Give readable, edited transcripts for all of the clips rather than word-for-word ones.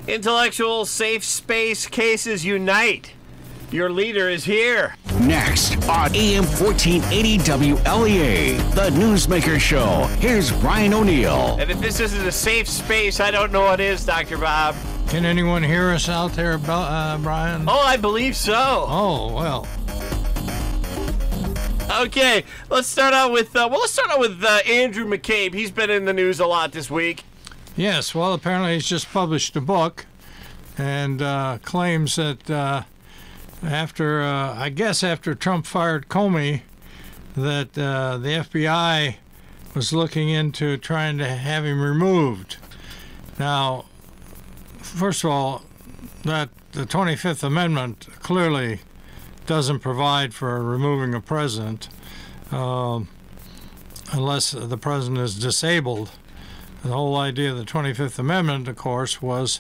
Intellectual safe space cases unite. Your leader is here. Next on AM 1480 WLEA, the Newsmaker Show. Here's Ryan O'Neill. And if this isn't a safe space, I don't know what is, Dr. Bob. Can anyone hear us out there, Brian? Oh, I believe so. Oh, well. Okay, let's start out with Andrew McCabe. He's been in the news a lot this week. Yes, well, apparently he's just published a book and claims that after Trump fired Comey, that the FBI was looking into trying to have him removed. Now, first of all, that the 25th Amendment clearly doesn't provide for removing a president unless the president is disabled. The whole idea of the 25th Amendment, of course, was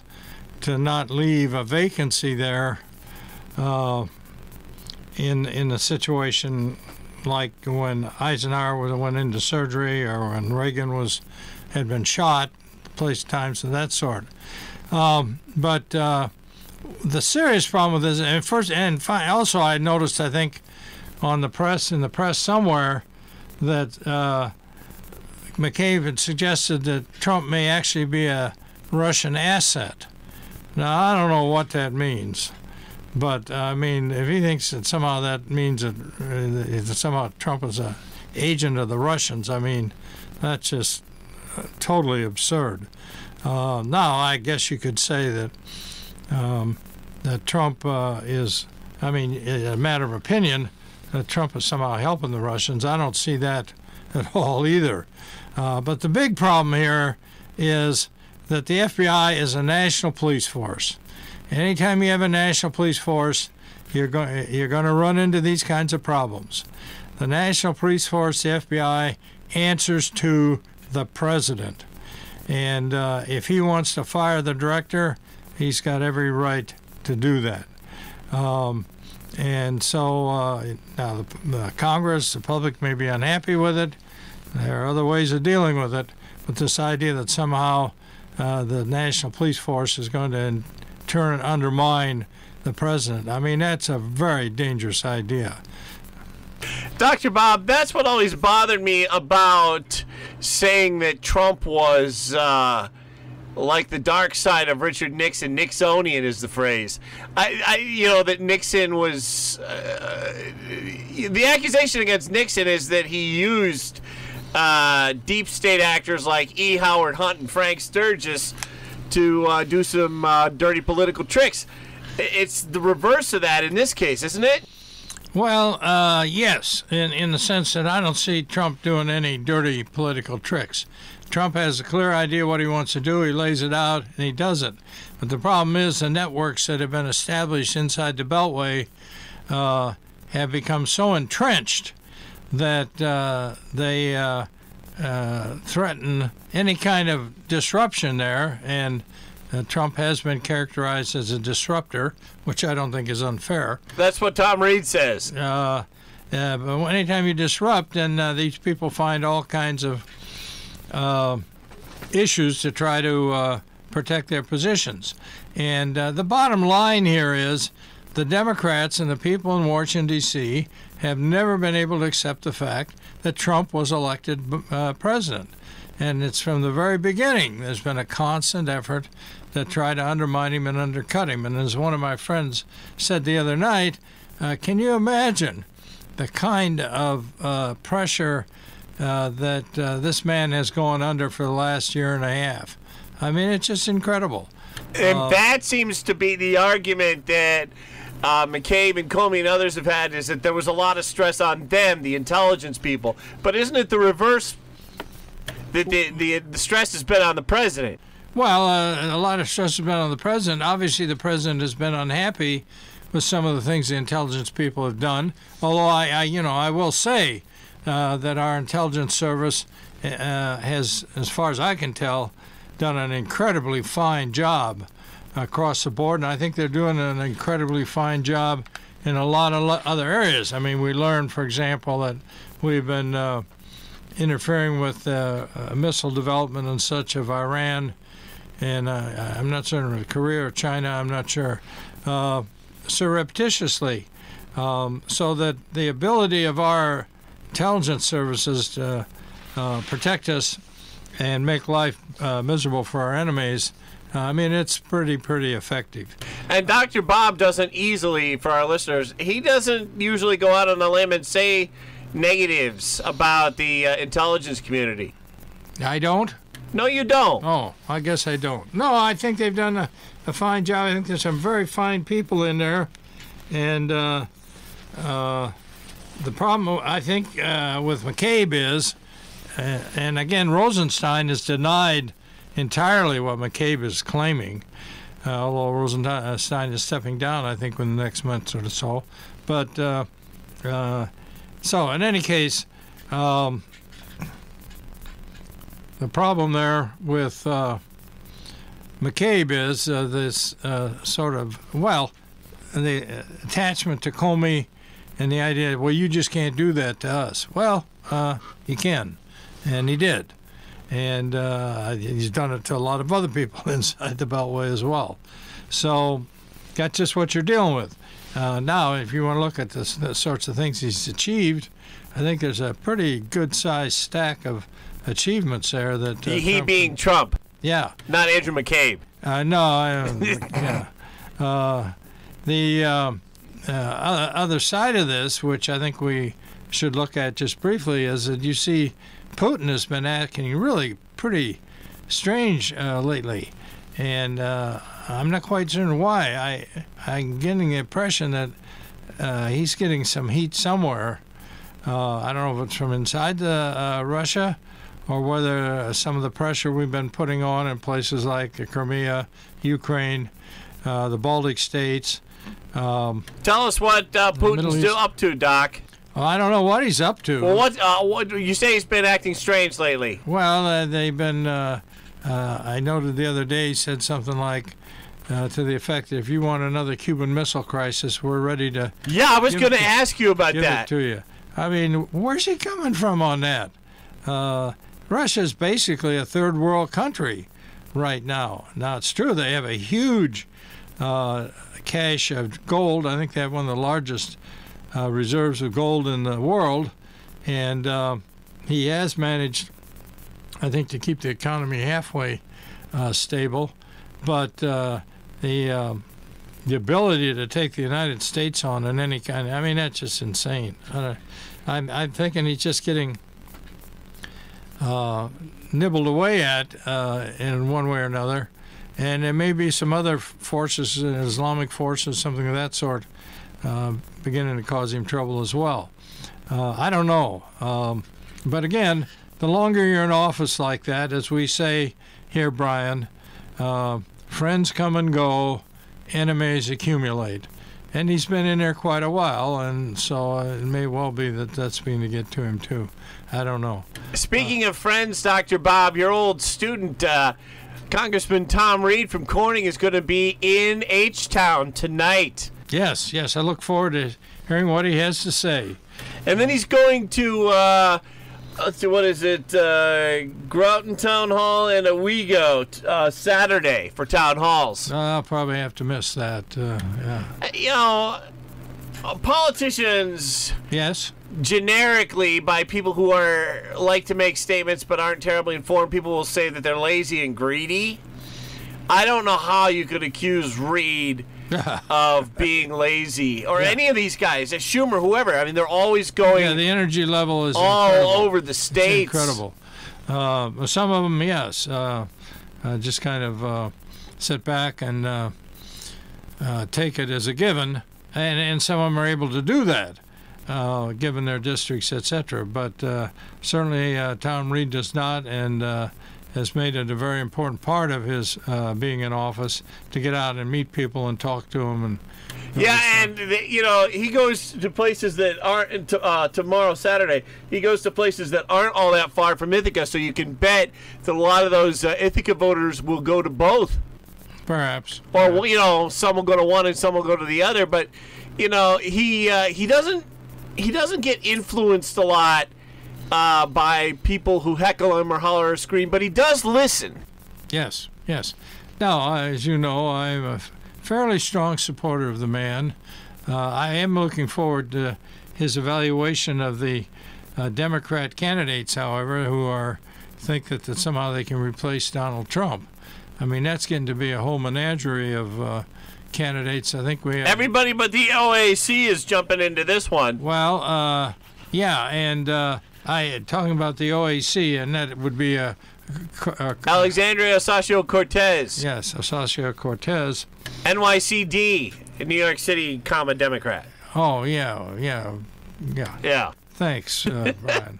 to not leave a vacancy there in a situation like when Eisenhower went into surgery or when Reagan had been shot, place times of that sort. But the serious problem with this, also I noticed, I think, in the press somewhere, that McCabe had suggested that Trump may actually be a Russian asset. Now, I don't know what that means, but I mean, if he thinks that somehow that means that somehow Trump is an agent of the Russians, I mean, that's just totally absurd. Now, I guess you could say that that Trump is, I mean, a matter of opinion, that Trump is somehow helping the Russians. I don't see that at all either. But the big problem here is that the FBI is a national police force. Anytime you have a national police force, you're going to run into these kinds of problems. The national police force, the FBI, answers to the president. And if he wants to fire the director, he's got every right to do that. And so now the Congress, the public may be unhappy with it. There are other ways of dealing with it. But this idea that somehow the National Police Force is going to in turn undermine the president, I mean, that's a very dangerous idea. Dr. Bob, that's what always bothered me about saying that Trump was like the dark side of Richard Nixon. Nixonian is the phrase. That Nixon was... the accusation against Nixon is that he used deep state actors like E. Howard Hunt and Frank Sturgis to do some dirty political tricks. It's the reverse of that in this case, isn't it? Well, yes, in the sense that I don't see Trump doing any dirty political tricks. Trump has a clear idea what he wants to do. He lays it out, and he does it. But the problem is the networks that have been established inside the Beltway have become so entrenched that they threaten any kind of disruption there. And Trump has been characterized as a disruptor, which I don't think is unfair. That's what Tom Reed says. But anytime you disrupt, then these people find all kinds of issues to try to protect their positions. And the bottom line here is the Democrats and the people in Washington, D.C. have never been able to accept the fact that Trump was elected president. And it's from the very beginning. There's been a constant effort to try to undermine him and undercut him. And as one of my friends said the other night, can you imagine the kind of pressure that this man has gone under for the last year and a half? I mean, it's just incredible. And that seems to be the argument that McCabe and Comey and others have had, is that there was a lot of stress on them, the intelligence people. But isn't it the reverse? The stress has been on the president. Well, a lot of stress has been on the president. Obviously, the president has been unhappy with some of the things the intelligence people have done. Although I will say that our intelligence service has, as far as I can tell, done an incredibly fine job across the board, and I think they're doing an incredibly fine job in a lot of other areas. I mean, we learned, for example, that we've been interfering with missile development and such of Iran and I'm not certain of Korea or China, I'm not sure, surreptitiously, so that the ability of our intelligence services to protect us and make life miserable for our enemies, it's pretty effective. And Dr. Bob doesn't easily, for our listeners, he doesn't usually go out on a limb and say negatives about the intelligence community. I don't? No, you don't. Oh, I guess I don't. No, I think they've done a fine job. I think there's some very fine people in there. And the problem, I think, with McCabe is, and again, Rosenstein has denied entirely what McCabe is claiming, although Rosenstein is stepping down, I think, within the next month or so. But so, in any case, the problem there with McCabe is this sort of, the attachment to Comey and the idea, well, you just can't do that to us. Well, you can, and he did. And he's done it to a lot of other people inside the Beltway as well. So that's just what you're dealing with. Now, if you want to look at the sorts of things he's achieved, I think there's a pretty good-sized stack of achievements there. That he being Trump. Yeah. Not Andrew McCabe. Yeah. The other side of this, which I think we should look at just briefly, is that you see Putin has been acting really pretty strange lately, and I'm not quite certain why. I'm getting the impression that he's getting some heat somewhere. I don't know if it's from inside Russia or whether some of the pressure we've been putting on in places like Crimea, Ukraine, the Baltic states. Tell us what Putin's still up to, Doc. Well, I don't know what he's up to. Well, what you say he's been acting strange lately? Well, they've been. I noted the other day he said something like to the effect that if you want another Cuban Missile Crisis, we're ready to. Yeah, I was going to ask you about give that. It to you. I mean, where's he coming from on that? Russia's basically a third world country right now. Now, it's true they have a huge cache of gold. I think they have one of the largest reserves of gold in the world, and he has managed, I think, to keep the economy halfway stable. But the ability to take the United States on in any kind, that's just insane. I'm thinking he's just getting nibbled away at in one way or another. And there may be some other forces, Islamic forces, something of that sort, beginning to cause him trouble as well. I don't know. But again, the longer you're in office like that, as we say here, Brian, friends come and go, enemies accumulate. And he's been in there quite a while, and so it may well be that that's beginning to get to him, too. I don't know. Speaking of friends, Dr. Bob, your old student, Congressman Tom Reed from Corning, is going to be in H-Town tonight. Yes, I look forward to hearing what he has to say. And then he's going to, what is it, Groton Town Hall and Owego Saturday for town halls. I'll probably have to miss that, yeah. You know, politicians... Yes? Generically, by people who are like to make statements but aren't terribly informed, people will say that they're lazy and greedy. I don't know how you could accuse Reed of being lazy, or any of these guys, Schumer, whoever. I mean, they're always going. Yeah, the energy level is all incredible. over the states. It's incredible. Some of them, yes, just kind of sit back and take it as a given, and some of them are able to do that. Given their districts, etc. But certainly Tom Reed does not, and has made it a very important part of his being in office to get out and meet people and talk to them. And he goes to places that aren't tomorrow, Saturday. He goes to places that aren't all that far from Ithaca, so you can bet that a lot of those Ithaca voters will go to both. Perhaps. Or some will go to one and some will go to the other. But he doesn't. He doesn't get influenced a lot by people who heckle him or holler or scream, but he does listen. Yes. Yes. Now, as you know, I'm a fairly strong supporter of the man. I am looking forward to his evaluation of the Democrat candidates, however, who think that somehow they can replace Donald Trump. I mean, that's getting to be a whole menagerie of candidates. I think we have... Everybody but the OAC is jumping into this one. Well, yeah, and talking about the OAC, and that would be Alexandria Ocasio-Cortez. Yes, Ocasio-Cortez. NYCD, New York City, Democrat. Oh, yeah. Yeah. Thanks, Brian.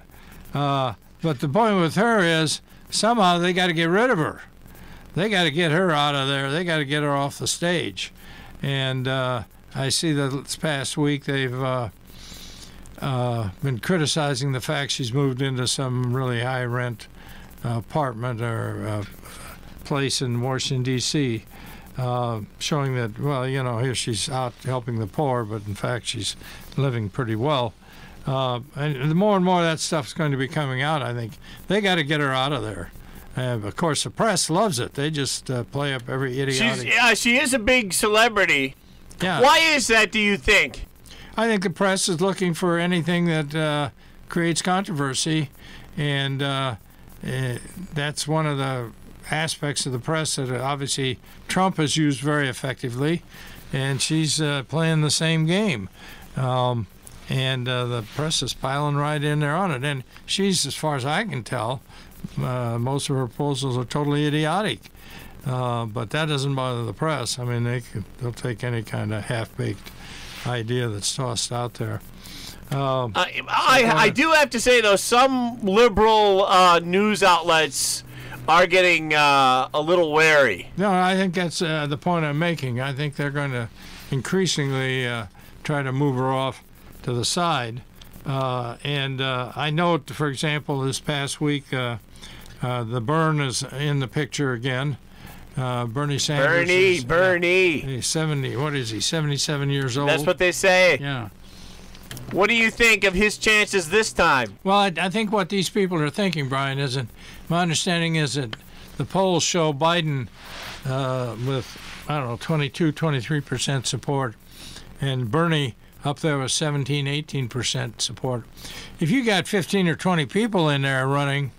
But the point with her is somehow they got to get rid of her. They got to get her out of there. They got to get her off the stage. And I see that this past week they've been criticizing the fact she's moved into some really high rent apartment or place in Washington, D.C., showing that, well, here she's out helping the poor, but in fact she's living pretty well. And the more and more that stuff's going to be coming out, I think they got to get her out of there. Of course, the press loves it. They just play up every idiotic. She is a big celebrity. Yeah. Why is that, do you think? I think the press is looking for anything that creates controversy, and that's one of the aspects of the press that obviously Trump has used very effectively, and she's playing the same game. And the press is piling right in there on it. And she's, as far as I can tell, most of her proposals are totally idiotic. But that doesn't bother the press. I mean, they'll take any kind of half-baked idea that's tossed out there. I do have to say, though, some liberal news outlets are getting a little wary. No, I think that's the point I'm making. I think they're going to increasingly try to move her off to the side. And I note, for example, this past week, the Burn is in the picture again. Bernie Sanders. Bernie. He's 70. What is he? 77 years old. That's what they say. Yeah. What do you think of his chances this time? Well, I think what these people are thinking, Brian, is that my understanding is that the polls show Biden with, 23% support, and Bernie up there with 18% support. If you got 15 or 20 people in there running,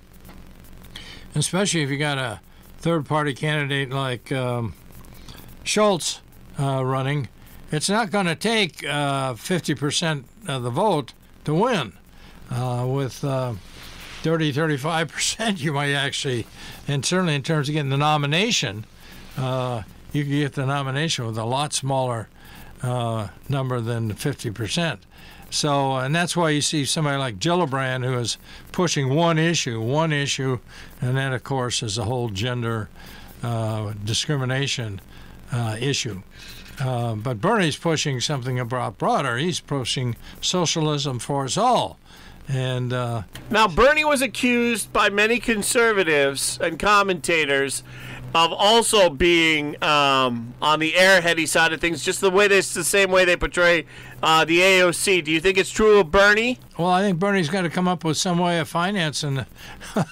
especially if you got a third-party candidate like Schultz running, it's not going to take 50% of the vote to win. With 35%, you might actually, and certainly in terms of getting the nomination, you can get the nomination with a lot smaller number than 50%. So, and that's why you see somebody like Gillibrand, who is pushing one issue, and then, of course, is the whole gender discrimination issue. But Bernie's pushing something about broader. He's pushing socialism for us all. And now, Bernie was accused by many conservatives and commentators of also being on the airheady side of things, just the same way they portray the AOC. Do you think it's true of Bernie? Well, I think Bernie's got to come up with some way of financing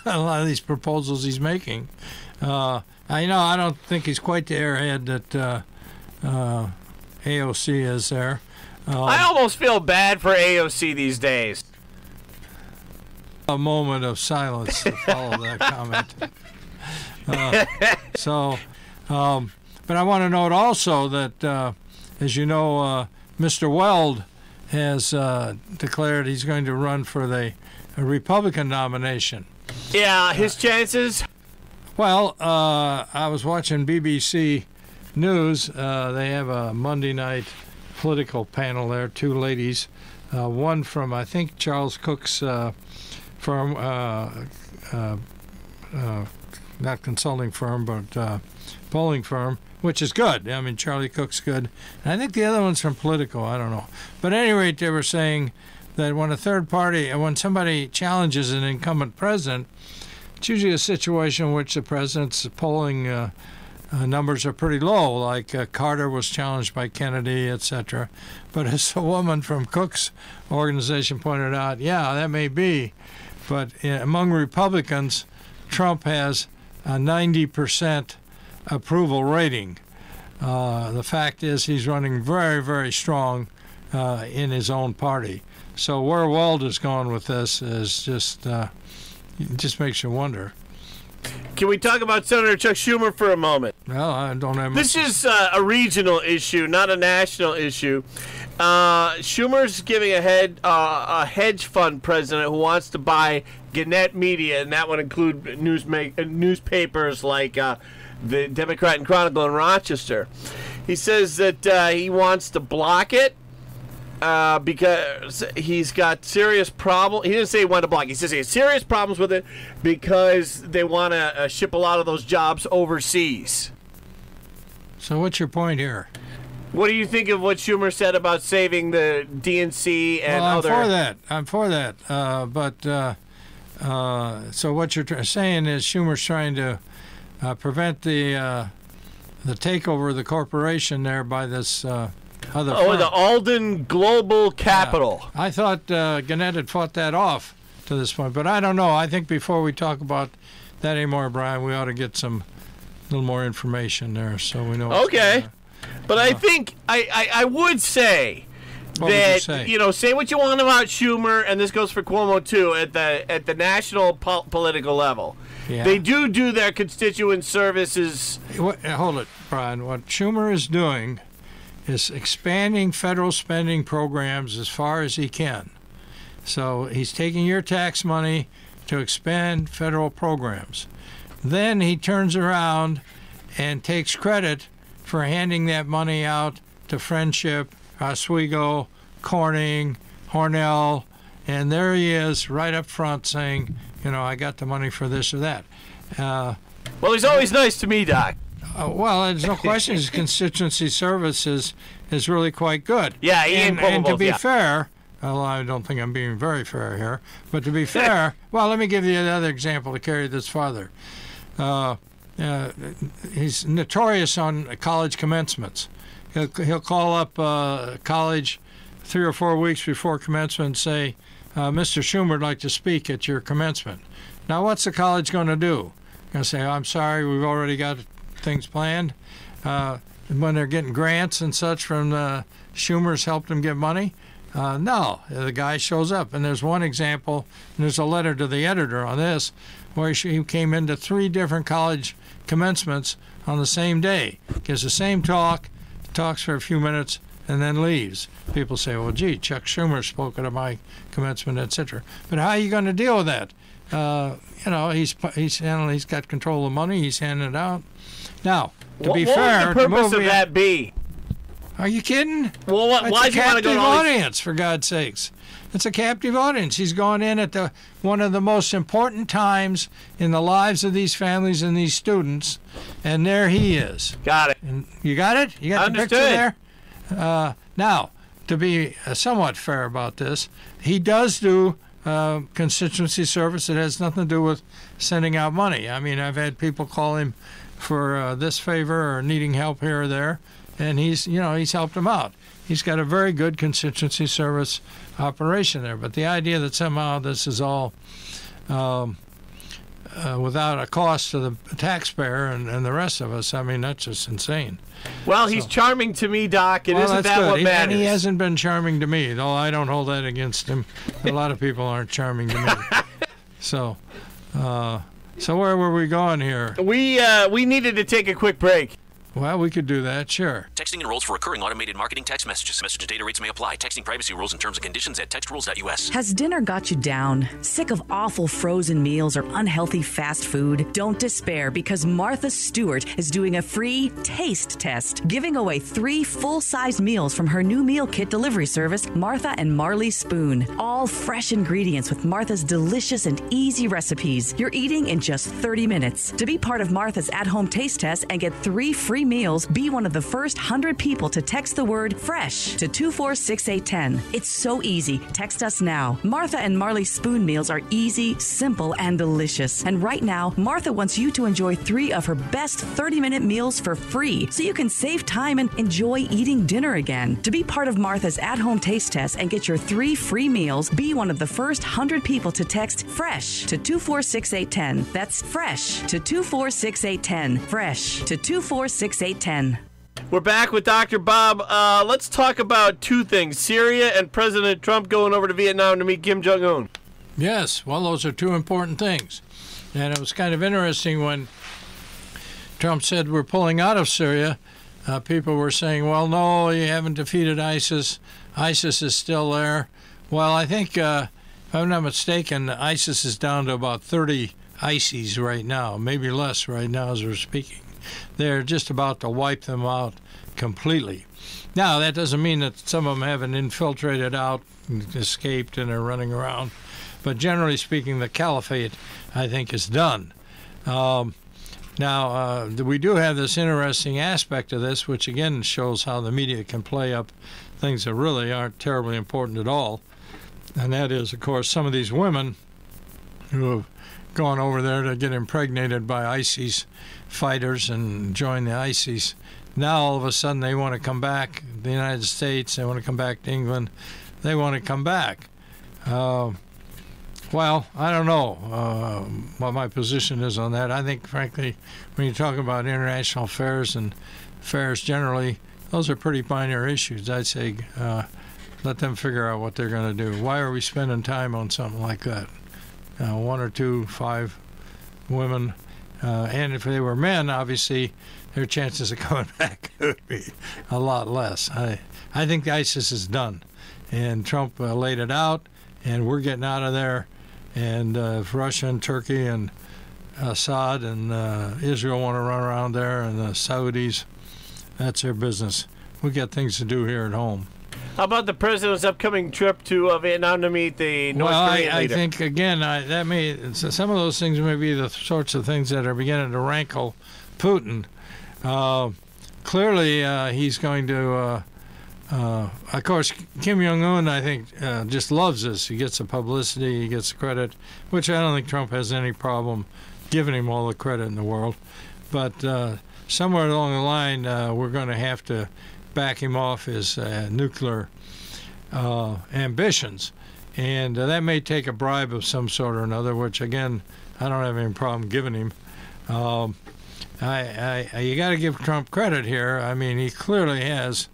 a lot of these proposals he's making. I don't think he's quite the airhead that AOC is there. I almost feel bad for AOC these days. A moment of silence to follow that comment. But I want to note also that, as you know, Mr. Weld has declared he's going to run for the Republican nomination. Yeah, his chances? Well, I was watching BBC News. They have a Monday night political panel there, two ladies, one from, I think, Charles Cook's firm, not consulting firm, but polling firm, which is good. I mean, Charlie Cook's good. And I think the other one's from Politico. I don't know. But at any rate, they were saying that when somebody challenges an incumbent president, it's usually a situation in which the president's polling numbers are pretty low, like Carter was challenged by Kennedy, etc. But as a woman from Cook's organization pointed out, yeah, that may be. But among Republicans, Trump has a 90% approval rating. The fact is he's running very, very strong in his own party. So where Walder's going with this is just makes you wonder. Can we talk about Senator Chuck Schumer for a moment? Well, I don't have much. This is a regional issue, not a national issue. Schumer's giving a hedge fund president who wants to buy Gannett Media, and that would include newspapers like the Democrat and Chronicle in Rochester. He says that he wants to block it because he's got serious problems. He didn't say he wanted to block it. He says he has serious problems with it because they want to ship a lot of those jobs overseas. So what's your point here? What do you think of what Schumer said about saving the DNC and other? I'm for that. So what you're saying is Schumer's trying to prevent the takeover of the corporation there by this other firm. The Alden Global Capital. Yeah. I thought Gannett had fought that off to this point, but I don't know. I think before we talk about that anymore, Brian, we ought to get a little more information there so we know. Okay. But I think I would say that, say what you want about Schumer, and this goes for Cuomo too, at the national political level. Yeah. They do their constituent services. Hold it, Brian. What Schumer is doing is expanding federal spending programs as far as he can. So he's taking your tax money to expand federal programs. Then he turns around and takes credit for handing that money out to Friendship, Oswego, Corning, Hornell, and there he is right up front saying, I got the money for this or that. Well, he's always nice to me, Doc. Well, there's no question his constituency service is really quite good. Yeah, and to be fair, well, I don't think I'm being very fair here, but to be fair, well, let me give you another example to carry this farther. He's notorious on college commencements. He'll call up college 3 or 4 weeks before commencement and say, Mr. Schumer would like to speak at your commencement. Now, what's the college going to do? Going to say, I'm sorry, we've already got things planned. When they're getting grants and such from Schumer's helped them get money. No, the guy shows up. And there's one example, and there's a letter to the editor on this, where he came into 3 different college commencements on the same day. Gives the same talks for a few minutes, and then leaves. People say, well, gee, Chuck Schumer spoke at my commencement, etc. But how are you going to deal with that? He's got control of the money. He's handing it out. Now, to be fair, what would the purpose of that be? Are you kidding? Well, why do you want to go to all audience, for God's sakes? It's a captive audience. He's going in at one of the most important times in the lives of these families and these students, and there he is. Got it. And you got it? You got Understood. The picture there? Now, to be somewhat fair about this, he does do constituency service that has nothing to do with sending out money. I mean, I've had people call him for this favor or needing help here or there, and he's helped them out. He's got a very good constituency service operation there. But the idea that somehow this is all without a cost to the taxpayer and the rest of us, I mean, that's just insane. Well, he's charming to me, Doc, and isn't that what matters? And he hasn't been charming to me, though I don't hold that against him. A lot of people aren't charming to me. So where were we going here? We needed to take a quick break. Well, we could do that, sure. Texting enrolls for recurring automated marketing text messages. Message and data rates may apply. Texting privacy rules and terms and conditions at textrules.us. Has dinner got you down? Sick of awful frozen meals or unhealthy fast food? Don't despair, because Martha Stewart is doing a free taste test, giving away 3 full-size meals from her new meal kit delivery service, Martha and Marley Spoon. All fresh ingredients with Martha's delicious and easy recipes. You're eating in just 30 minutes. To be part of Martha's at-home taste test and get 3 free meals, be one of the first 100 people to text the word FRESH to 246810. It's so easy. Text us now. Martha and Marley Spoon Meals are easy, simple, and delicious. And right now, Martha wants you to enjoy 3 of her best 30-minute meals for free so you can save time and enjoy eating dinner again. To be part of Martha's at-home taste test and get your 3 free meals, be one of the first 100 people to text FRESH to 246810. That's FRESH to 246810. FRESH to 246810. We're back with Dr. Bob. Let's talk about 2 things. Syria and President Trump going over to Vietnam to meet Kim Jong-un. Yes, well, those are 2 important things. And it was kind of interesting when Trump said we're pulling out of Syria. People were saying, well, no, you haven't defeated ISIS. ISIS is still there. Well, I think, if I'm not mistaken, ISIS is down to about 30 ISIS right now, maybe less right now as we're speaking. They're just about to wipe them out completely. Now, that doesn't mean that some of them haven't infiltrated out, and escaped, and are running around. But generally speaking, the caliphate, I think, is done. Now, we do have this interesting aspect of this, which again shows how the media can play up things that really aren't terribly important at all. And that is, of course, some of these women who have gone over there to get impregnated by ISIS fighters and join the ISIS. Now, all of a sudden, they want to come back to the United States. They want to come back to England. They want to come back. Well, I don't know what my position is on that. I think, frankly, when you talk about international affairs and affairs generally, those are pretty minor issues. I'd say let them figure out what they're going to do. Why are we spending time on something like that? 1 or 2, 5 women. And if they were men, obviously, their chances of coming back would be a lot less. I think ISIS is done. And Trump laid it out, and we're getting out of there. And if Russia and Turkey and Assad and Israel want to run around there, and the Saudis, that's their business. We got things to do here at home. How about the president's upcoming trip to Vietnam to meet the North Korean leader? I think, again, some of those things may be the sorts of things that are beginning to rankle Putin. Clearly, he's going to... of course, Kim Jong-un, I think, just loves this. He gets the publicity, he gets the credit, which I don't think Trump has any problem giving him all the credit in the world. But somewhere along the line, we're going to have to back him off his nuclear ambitions. And that may take a bribe of some sort or another, which, again, I don't have any problem giving him. You got to give Trump credit here. I mean, he clearly has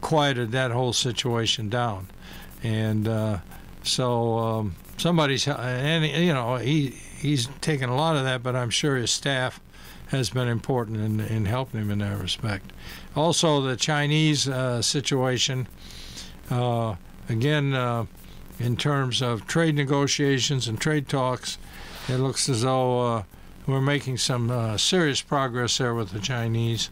quieted that whole situation down, and so somebody's, and he's taken a lot of that, but I'm sure his staff has been important in helping him in that respect. Also, the Chinese situation, again, in terms of trade negotiations and trade talks, it looks as though we're making some serious progress there with the Chinese,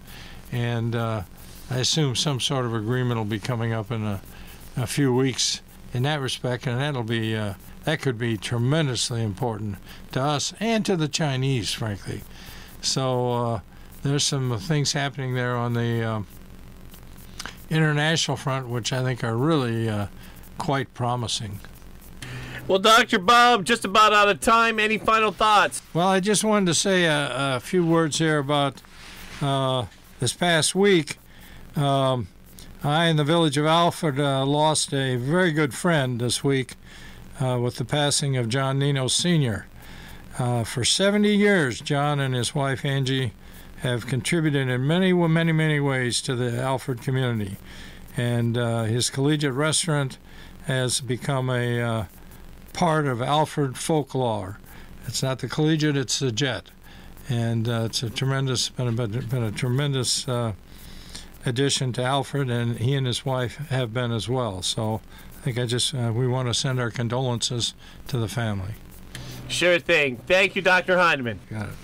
and I assume some sort of agreement will be coming up in a few weeks in that respect, and that'll be that could be tremendously important to us and to the Chinese, frankly. So there's some things happening there on the international front, which I think are really quite promising. Well, Dr. Bob, just about out of time. Any final thoughts? Well, I just wanted to say a few words here about this past week. I, in the village of Alfred, lost a very good friend this week with the passing of John Nino Sr. For 70 years, John and his wife Angie have contributed in many ways to the Alfred community. And his collegiate restaurant has become a part of Alfred folklore. It's not the collegiate, it's the jet. And it's a tremendous, been a tremendous addition to Alfred, and he and his wife have been as well. So I think we want to send our condolences to the family. Sure thing. Thank you, Dr. Heineman. Got it.